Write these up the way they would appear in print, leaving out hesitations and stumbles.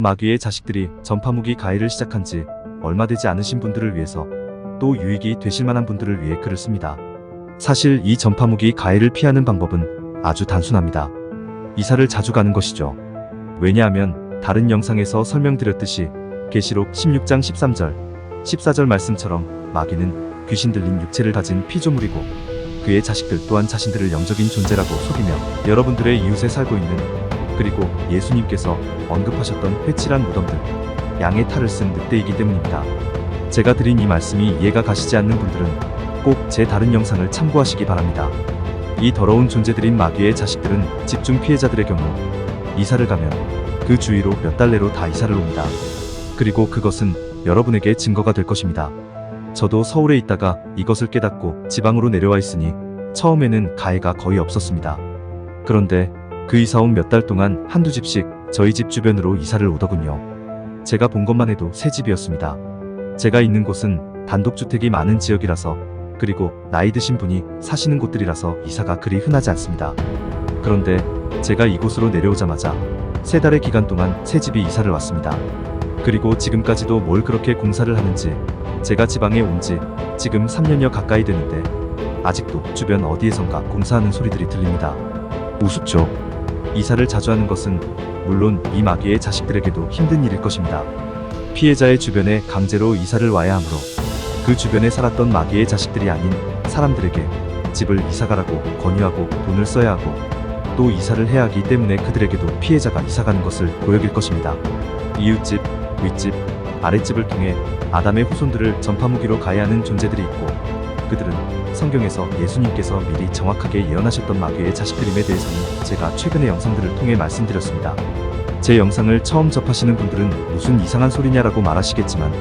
마귀의 자식들이 전파무기 가해를 시작한 지 얼마 되지 않으신 분들을 위해서, 또 유익이 되실 만한 분들을 위해 글을 씁니다. 사실 이 전파무기 가해를 피하는 방법은 아주 단순합니다. 이사를 자주 가는 것이죠. 왜냐하면 다른 영상에서 설명드렸듯이 계시록 16장 13절, 14절 말씀처럼 마귀는 귀신 들린 육체를 가진 피조물이고 그의 자식들 또한 자신들을 영적인 존재라고 속이며 여러분들의 이웃에 살고 있는, 그리고 예수님께서 언급하셨던 회칠한 무덤들, 양의 탈을 쓴 늑대이기 때문입니다. 제가 드린 이 말씀이 이해가 가시지 않는 분들은 꼭 제 다른 영상을 참고하시기 바랍니다. 이 더러운 존재들인 마귀의 자식들은 집중 피해자들의 경우 이사를 가면 그 주위로 몇 달 내로 다 이사를 옵니다. 그리고 그것은 여러분에게 증거가 될 것입니다. 저도 서울에 있다가 이것을 깨닫고 지방으로 내려와 있으니 처음에는 가해가 거의 없었습니다. 그런데 그 이사 온 몇 달 동안 한두 집씩 저희 집 주변으로 이사를 오더군요. 제가 본 것만 해도 세 집이었습니다. 제가 있는 곳은 단독주택이 많은 지역이라서, 그리고 나이 드신 분이 사시는 곳들이라서 이사가 그리 흔하지 않습니다. 그런데 제가 이곳으로 내려오자마자 세 달의 기간 동안 세 집이 이사를 왔습니다. 그리고 지금까지도 뭘 그렇게 공사를 하는지, 제가 지방에 온 지 지금 3년여 가까이 되는데 아직도 주변 어디에선가 공사하는 소리들이 들립니다. 우습죠. 이사를 자주 하는 것은 물론 이 마귀의 자식들에게도 힘든 일일 것입니다. 피해자의 주변에 강제로 이사를 와야 하므로 그 주변에 살았던 마귀의 자식들이 아닌 사람들에게 집을 이사가라고 권유하고 돈을 써야 하고 또 이사를 해야 하기 때문에 그들에게도 피해자가 이사가는 것을 보여길 것입니다. 이웃집, 윗집, 아랫집을 통해 아담의 후손들을 전파무기로 가해하는 존재들이 있고, 그들은 성경에서 예수님께서 미리 정확하게 예언하셨던 마귀의 자식들임에 대해서는 제가 최근의 영상들을 통해 말씀드렸습니다. 제 영상을 처음 접하시는 분들은 무슨 이상한 소리냐라고 말하시겠지만,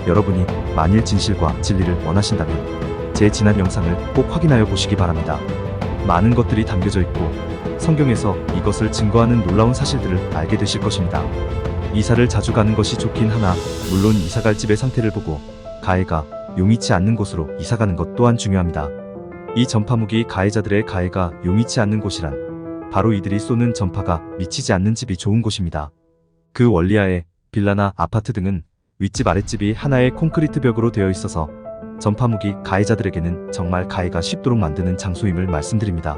여러분이 만일 진실과 진리를 원하신다면 제 지난 영상을 꼭 확인하여 보시기 바랍니다. 많은 것들이 담겨져 있고 성경에서 이것을 증거하는 놀라운 사실들을 알게 되실 것입니다. 이사를 자주 가는 것이 좋긴 하나, 물론 이사갈 집의 상태를 보고 가해가 용이치 않는 곳으로 이사가는 것 또한 중요합니다. 이 전파무기 가해자들의 가해가 용이치 않는 곳이란 바로 이들이 쏘는 전파가 미치지 않는 집이 좋은 곳입니다. 그 원리하에 빌라나 아파트 등은 윗집 아랫집이 하나의 콘크리트 벽으로 되어 있어서 전파무기 가해자들에게는 정말 가해가 쉽도록 만드는 장소임을 말씀드립니다.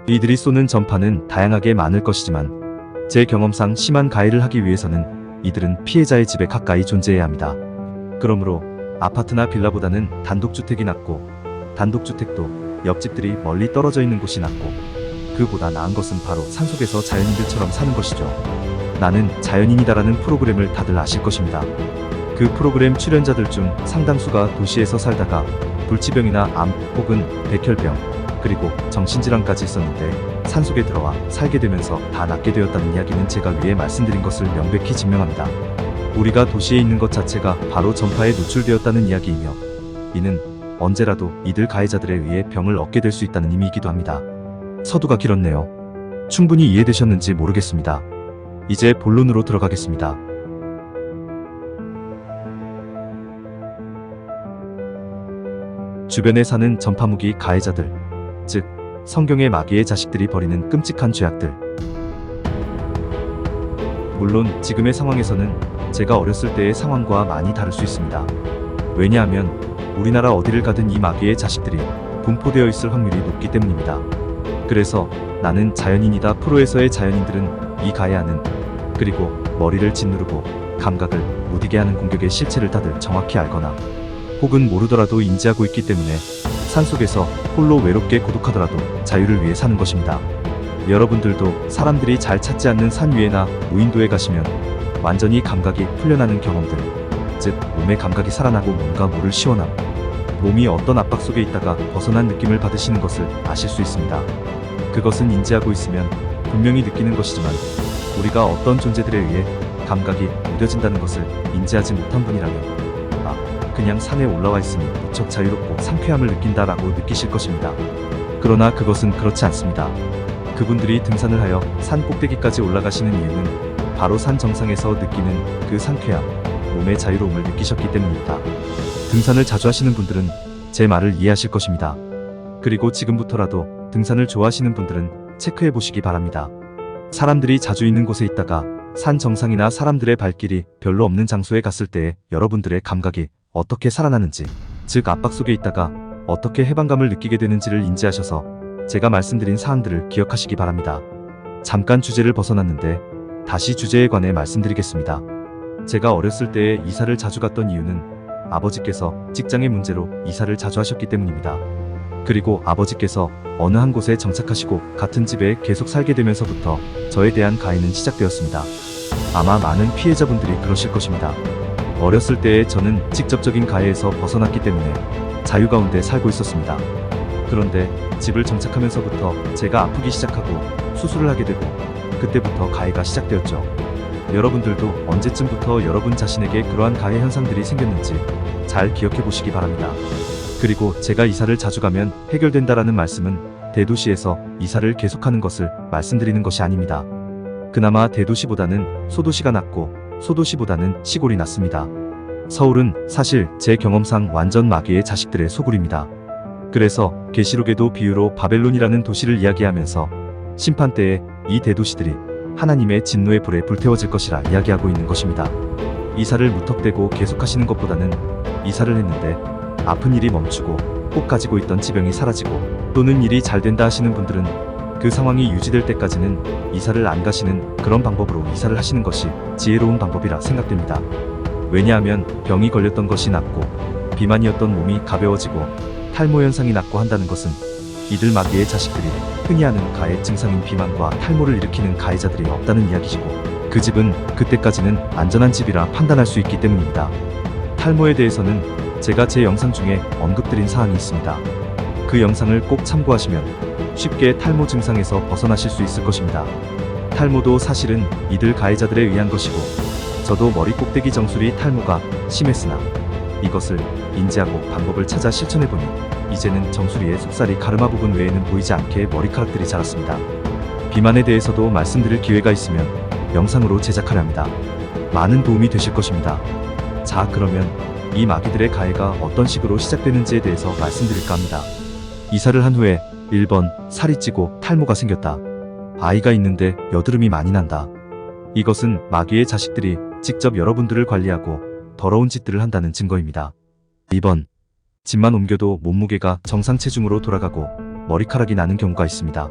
이들이 쏘는 전파는 다양하게 많을 것이지만 제 경험상 심한 가해를 하기 위해서는 이들은 피해자의 집에 가까이 존재해야 합니다. 그러므로 아파트나 빌라보다는 단독주택이 낫고, 단독주택도 옆집들이 멀리 떨어져 있는 곳이 낫고, 그보다 나은 것은 바로 산속에서 자연인들처럼 사는 것이죠. 나는 자연인이다라는 프로그램을 다들 아실 것입니다. 그 프로그램 출연자들 중 상당수가 도시에서 살다가 불치병이나 암 혹은 백혈병, 그리고 정신질환까지 있었는데 산속에 들어와 살게 되면서 다 낫게 되었다는 이야기는 제가 위에 말씀드린 것을 명백히 증명합니다. 우리가 도시에 있는 것 자체가 바로 전파에 노출되었다는 이야기이며, 이는 언제라도 이들 가해자들에 의해 병을 얻게 될 수 있다는 의미이기도 합니다. 서두가 길었네요. 충분히 이해되셨는지 모르겠습니다. 이제 본론으로 들어가겠습니다. 주변에 사는 전파무기 가해자들, 즉 성경의 마귀의 자식들이 벌이는 끔찍한 죄악들. 물론 지금의 상황에서는 제가 어렸을 때의 상황과 많이 다를 수 있습니다. 왜냐하면 우리나라 어디를 가든 이 마귀의 자식들이 분포되어 있을 확률이 높기 때문입니다. 그래서 나는 자연인이다 프로에서의 자연인들은 이 가해하는, 그리고 머리를 짓누르고 감각을 무디게 하는 공격의 실체를 다들 정확히 알거나 혹은 모르더라도 인지하고 있기 때문에 산속에서 홀로 외롭게 고독하더라도 자유를 위해 사는 것입니다. 여러분들도 사람들이 잘 찾지 않는 산 위에나 무인도에 가시면 완전히 감각이 풀려나는 경험들, 즉 몸의 감각이 살아나고 뭔가 모를 시원함, 몸이 어떤 압박 속에 있다가 벗어난 느낌을 받으시는 것을 아실 수 있습니다. 그것은 인지하고 있으면 분명히 느끼는 것이지만 우리가 어떤 존재들에 의해 감각이 무뎌진다는 것을 인지하지 못한 분이라면 그냥 산에 올라와 있으니 무척 자유롭고 상쾌함을 느낀다라고 느끼실 것입니다. 그러나 그것은 그렇지 않습니다. 그분들이 등산을 하여 산 꼭대기까지 올라가시는 이유는 바로 산 정상에서 느끼는 그 상쾌함, 몸의 자유로움을 느끼셨기 때문입니다. 등산을 자주 하시는 분들은 제 말을 이해하실 것입니다. 그리고 지금부터라도 등산을 좋아하시는 분들은 체크해 보시기 바랍니다. 사람들이 자주 있는 곳에 있다가 산 정상이나 사람들의 발길이 별로 없는 장소에 갔을 때의 여러분들의 감각이 어떻게 살아나는지, 즉 압박 속에 있다가 어떻게 해방감을 느끼게 되는지를 인지하셔서 제가 말씀드린 사항들을 기억하시기 바랍니다. 잠깐 주제를 벗어났는데 다시 주제에 관해 말씀드리겠습니다. 제가 어렸을 때에 이사를 자주 갔던 이유는 아버지께서 직장의 문제로 이사를 자주 하셨기 때문입니다. 그리고 아버지께서 어느 한 곳에 정착하시고 같은 집에 계속 살게 되면서부터 저에 대한 가해는 시작되었습니다. 아마 많은 피해자분들이 그러실 것입니다. 어렸을 때에 저는 직접적인 가해에서 벗어났기 때문에 자유 가운데 살고 있었습니다. 그런데 집을 정착하면서부터 제가 아프기 시작하고 수술을 하게 되고 그때부터 가해가 시작되었죠. 여러분들도 언제쯤부터 여러분 자신에게 그러한 가해 현상들이 생겼는지 잘 기억해 보시기 바랍니다. 그리고 제가 이사를 자주 가면 해결된다라는 말씀은 대도시에서 이사를 계속하는 것을 말씀드리는 것이 아닙니다. 그나마 대도시보다는 소도시가 낫고 소도시보다는 시골이 낫습니다. 서울은 사실 제 경험상 완전 마귀의 자식들의 소굴입니다. 그래서 계시록에도 비유로 바벨론이라는 도시를 이야기하면서 심판 때에 이 대도시들이 하나님의 진노의 불에 불태워질 것이라 이야기하고 있는 것입니다. 이사를 무턱대고 계속하시는 것보다는 이사를 했는데 아픈 일이 멈추고 꼭 가지고 있던 지병이 사라지고 또는 일이 잘 된다 하시는 분들은 그 상황이 유지될 때까지는 이사를 안 가시는 그런 방법으로 이사를 하시는 것이 지혜로운 방법이라 생각됩니다. 왜냐하면 병이 걸렸던 것이 낫고 비만이었던 몸이 가벼워지고 탈모 현상이 낫고 한다는 것은 이들 마귀의 자식들이 흔히 하는 가해 증상인 비만과 탈모를 일으키는 가해자들이 없다는 이야기시고 그 집은 그때까지는 안전한 집이라 판단할 수 있기 때문입니다. 탈모에 대해서는 제가 제 영상 중에 언급드린 사항이 있습니다. 그 영상을 꼭 참고하시면 쉽게 탈모 증상에서 벗어나실 수 있을 것입니다. 탈모도 사실은 이들 가해자들에 의한 것이고 저도 머리 꼭대기 정수리 탈모가 심했으나 이것을 인지하고 방법을 찾아 실천해보니 이제는 정수리의 속살이 가르마 부분 외에는 보이지 않게 머리카락들이 자랐습니다. 비만에 대해서도 말씀드릴 기회가 있으면 영상으로 제작하려 합니다. 많은 도움이 되실 것입니다. 자, 그러면 이 마귀들의 가해가 어떤 식으로 시작되는지에 대해서 말씀드릴까 합니다. 이사를 한 후에 1번 살이 찌고 탈모가 생겼다. 아이가 있는데 여드름이 많이 난다. 이것은 마귀의 자식들이 직접 여러분들을 관리하고 더러운 짓들을 한다는 증거입니다. 2번 집만 옮겨도 몸무게가 정상 체중으로 돌아가고 머리카락이 나는 경우가 있습니다.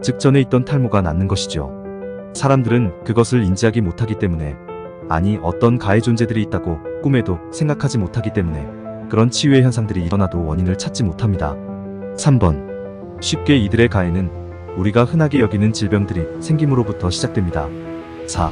즉 전에 있던 탈모가 낫는 것이죠. 사람들은 그것을 인지하기 못하기 때문에 아니 어떤 가해 존재들이 있다고 꿈에도 생각하지 못하기 때문에 그런 치유의 현상들이 일어나도 원인을 찾지 못합니다. 3번 쉽게 이들의 가해는 우리가 흔하게 여기는 질병들이 생김으로부터 시작됩니다. 4.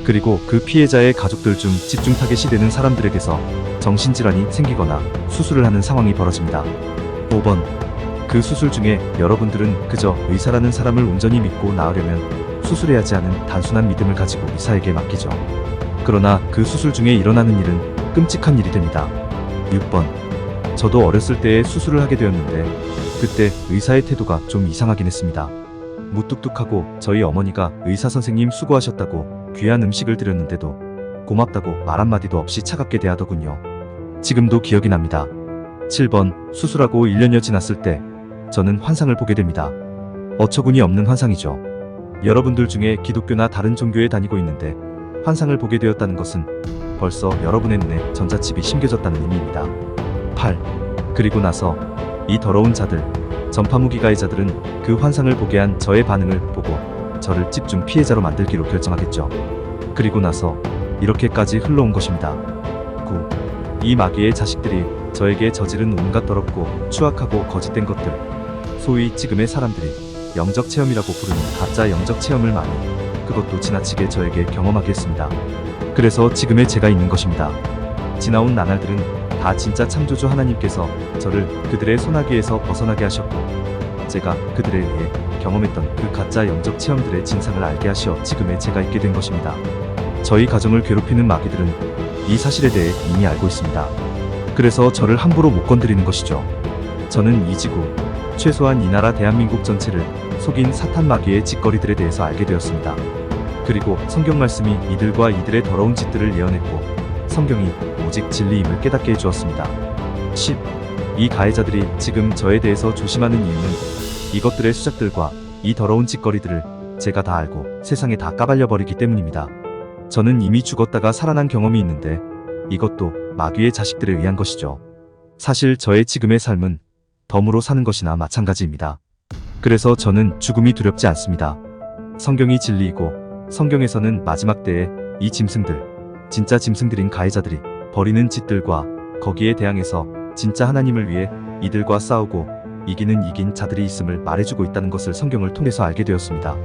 그리고 그 피해자의 가족들 중 집중 타겟이 되는 사람들에게서 정신질환이 생기거나 수술을 하는 상황이 벌어집니다. 5번 그 수술 중에 여러분들은 그저 의사라는 사람을 온전히 믿고 나으려면 수술해야지 하는 단순한 믿음을 가지고 의사에게 맡기죠. 그러나 그 수술 중에 일어나는 일은 끔찍한 일이 됩니다. 6번 저도 어렸을 때에 수술을 하게 되었는데 그때 의사의 태도가 좀 이상하긴 했습니다. 무뚝뚝하고 저희 어머니가 의사 선생님 수고하셨다고 귀한 음식을 드렸는데도 고맙다고 말 한마디도 없이 차갑게 대하더군요. 지금도 기억이 납니다. 7번 수술하고 1년여 지났을 때 저는 환상을 보게 됩니다. 어처구니 없는 환상이죠. 여러분들 중에 기독교나 다른 종교에 다니고 있는데 환상을 보게 되었다는 것은 벌써 여러분의 눈에 전자칩이 심겨졌다는 의미입니다. 8. 그리고 나서 이 더러운 자들, 전파무기 가해자들은 그 환상을 보게 한 저의 반응을 보고 저를 집중 피해자로 만들기로 결정하겠죠. 그리고 나서 이렇게까지 흘러온 것입니다. 9. 이 마귀의 자식들이 저에게 저지른 온갖 더럽고 추악하고 거짓된 것들, 소위 지금의 사람들이 영적 체험이라고 부르는 가짜 영적 체험을 많이, 그것도 지나치게 저에게 경험하게 했습니다. 그래서 지금의 제가 있는 것입니다. 지나온 나날들은 다 진짜 창조주 하나님께서 저를 그들의 소나기에서 벗어나게 하셨고 제가 그들에 의해 경험했던 그 가짜 영적 체험들의 진상을 알게 하시어 지금의 제가 있게 된 것입니다. 저희 가정을 괴롭히는 마귀들은 이 사실에 대해 이미 알고 있습니다. 그래서 저를 함부로 못 건드리는 것이죠. 저는 이 지구, 최소한 이 나라 대한민국 전체를 속인 사탄 마귀의 짓거리들에 대해서 알게 되었습니다. 그리고 성경 말씀이 이들과 이들의 더러운 짓들을 예언했고 성경이 오직 진리임을 깨닫게 해주었습니다. 10. 이 가해자들이 지금 저에 대해서 조심하는 이유는 이것들의 수작들과 이 더러운 짓거리들을 제가 다 알고 세상에 다 까발려버리기 때문입니다. 저는 이미 죽었다가 살아난 경험이 있는데 이것도 마귀의 자식들을 위한 것이죠. 사실 저의 지금의 삶은 덤으로 사는 것이나 마찬가지입니다. 그래서 저는 죽음이 두렵지 않습니다. 성경이 진리이고 성경에서는 마지막 때에 이 짐승들, 진짜 짐승들인 가해자들이 벌이는 짓들과 거기에 대항해서 진짜 하나님을 위해 이들과 싸우고 이긴 자들이 있음을 말해주고 있다는 것을 성경을 통해서 알게 되었습니다.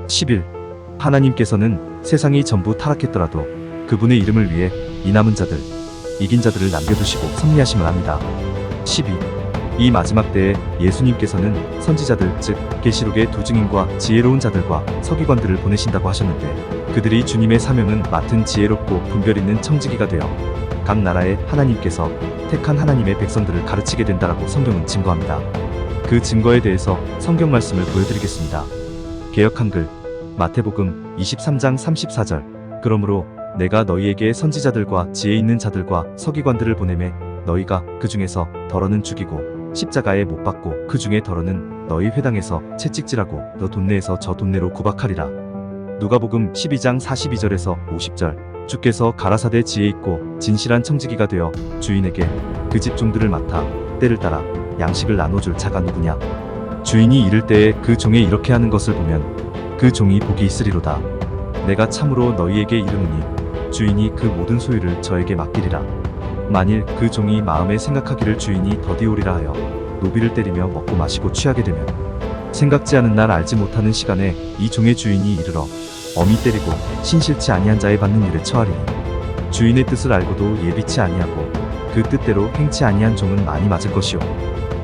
11. 하나님께서는 세상이 전부 타락했더라도 그분의 이름을 위해 이 남은 자들, 이긴 자들을 남겨두시고 섭리하심을 합니다. 12. 이 마지막 때에 예수님께서는 선지자들 즉 계시록의 두 증인과 지혜로운 자들과 서기관들을 보내신다고 하셨는데 그들이 주님의 사명은 맡은 지혜롭고 분별 있는 청지기가 되어 각 나라의 하나님께서 택한 하나님의 백성들을 가르치게 된다라고 성경은 증거합니다. 그 증거에 대해서 성경 말씀을 보여드리겠습니다. 개역 한글 마태복음 23장 34절 그러므로 내가 너희에게 선지자들과 지혜 있는 자들과 서기관들을 보내매 너희가 그 중에서 더러는 죽이고 십자가에 못 박고 그 중에 더러는 너희 회당에서 채찍질하고 너 돈내에서 저 돈내로 구박하리라. 누가복음 12장 42절에서 50절 주께서 가라사대 지혜 있고 진실한 청지기가 되어 주인에게 그 집 종들을 맡아 때를 따라 양식을 나눠줄 자가 누구냐. 주인이 이를 때에 그 종에 이렇게 하는 것을 보면 그 종이 복이 있으리로다. 내가 참으로 너희에게 이르노니 주인이 그 모든 소유를 저에게 맡기리라. 만일 그 종이 마음에 생각하기를 주인이 더디오리라 하여 노비를 때리며 먹고 마시고 취하게 되면 생각지 않은 날 알지 못하는 시간에 이 종의 주인이 이르러 엄히 때리고 신실치 아니한 자의 받는 일에 처하리니 주인의 뜻을 알고도 예비치 아니하고 그 뜻대로 행치 아니한 종은 많이 맞을 것이요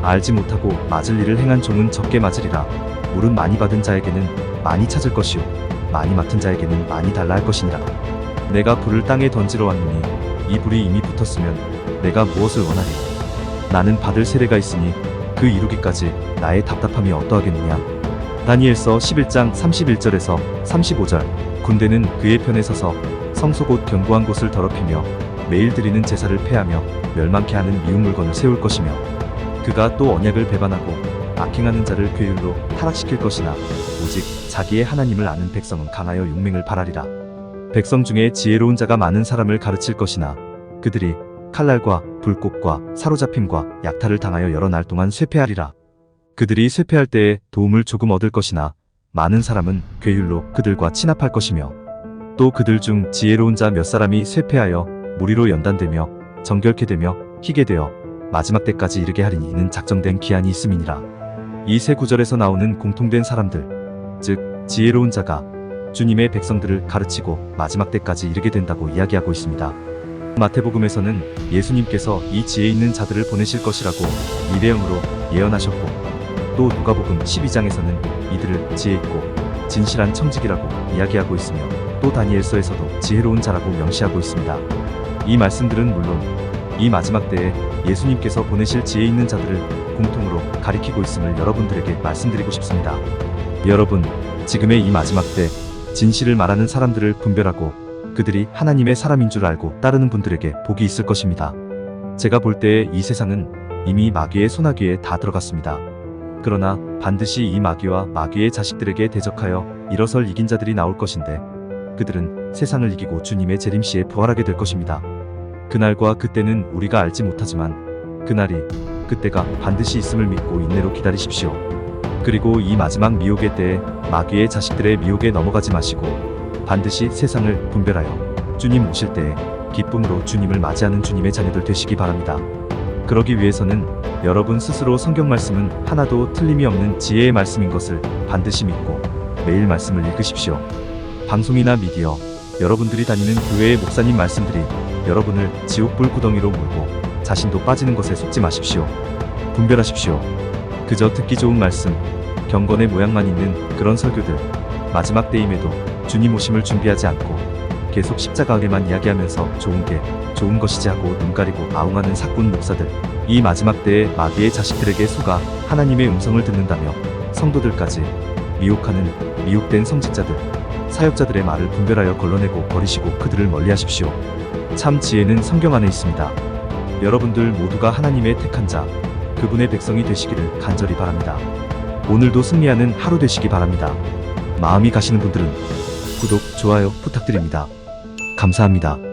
알지 못하고 맞을 일을 행한 종은 적게 맞으리라. 물은 많이 받은 자에게는 많이 찾을 것이요 많이 맡은 자에게는 많이 달라 할 것이니라. 내가 불을 땅에 던지러 왔느니 이 불이 이미 붙었으면 내가 무엇을 원하리. 나는 받을 세례가 있으니 그 이루기까지 나의 답답함이 어떠하겠느냐. 다니엘서 11장 31절에서 35절 군대는 그의 편에 서서 성소 곧 견고한 곳을 더럽히며 매일 드리는 제사를 폐하며 멸망케 하는 미운 물건을 세울 것이며 그가 또 언약을 배반하고 악행하는 자를 괴율로 타락시킬 것이나 오직 자기의 하나님을 아는 백성은 강하여 용맹을 발하리라. 백성 중에 지혜로운 자가 많은 사람을 가르칠 것이나 그들이 칼날과 불꽃과 사로잡힘과 약탈을 당하여 여러 날 동안 쇠폐하리라. 그들이 쇠폐할 때에 도움을 조금 얻을 것이나 많은 사람은 괴율로 그들과 친합할 것이며 또 그들 중 지혜로운 자 몇 사람이 쇠폐하여 무리로 연단되며 정결케 되며 희게 되어 마지막 때까지 이르게 하리니 이는 작정된 기한이 있음이니라. 이 세 구절에서 나오는 공통된 사람들 즉 지혜로운 자가 주님의 백성들을 가르치고 마지막 때까지 이르게 된다고 이야기하고 있습니다. 마태복음에서는 예수님께서 이 지혜 있는 자들을 보내실 것이라고 미래형으로 예언하셨고 또 누가복음 12장에서는 이들을 지혜 있고 진실한 청지기라고 이야기하고 있으며 또 다니엘서에서도 지혜로운 자라고 명시하고 있습니다. 이 말씀들은 물론 이 마지막 때에 예수님께서 보내실 지혜 있는 자들을 공통으로 가리키고 있음을 여러분들에게 말씀드리고 싶습니다. 여러분, 지금의 이 마지막 때 진실을 말하는 사람들을 분별하고 그들이 하나님의 사람인 줄 알고 따르는 분들에게 복이 있을 것입니다. 제가 볼 때에 이 세상은 이미 마귀의 소나기에 다 들어갔습니다. 그러나 반드시 이 마귀와 마귀의 자식들에게 대적하여 일어설 이긴 자들이 나올 것인데 그들은 세상을 이기고 주님의 재림시에 부활하게 될 것입니다. 그날과 그때는 우리가 알지 못하지만 그때가 반드시 있음을 믿고 인내로 기다리십시오. 그리고 이 마지막 미혹의 때에 마귀의 자식들의 미혹에 넘어가지 마시고 반드시 세상을 분별하여 주님 오실 때에 기쁨으로 주님을 맞이하는 주님의 자녀들 되시기 바랍니다. 그러기 위해서는 여러분 스스로 성경 말씀은 하나도 틀림이 없는 지혜의 말씀인 것을 반드시 믿고 매일 말씀을 읽으십시오. 방송이나 미디어, 여러분들이 다니는 교회의 목사님 말씀들이 여러분을 지옥불 구덩이로 몰고 자신도 빠지는 것에 속지 마십시오. 분별하십시오. 그저 듣기 좋은 말씀, 경건의 모양만 있는 그런 설교들, 마지막 때임에도 주님 오심을 준비하지 않고 계속 십자가에만 이야기하면서 좋은 게 좋은 것이지 하고 눈 가리고 아웅하는 사꾼 목사들, 이 마지막 때에 마귀의 자식들에게 속아 하나님의 음성을 듣는다며 성도들까지 미혹하는 미혹된 성직자들, 사역자들의 말을 분별하여 걸러내고 버리시고 그들을 멀리하십시오. 참 지혜는 성경 안에 있습니다. 여러분들 모두가 하나님의 택한 자, 그분의 백성이 되시기를 간절히 바랍니다. 오늘도 승리하는 하루 되시기 바랍니다. 마음이 가시는 분들은 구독, 좋아요 부탁드립니다. 감사합니다.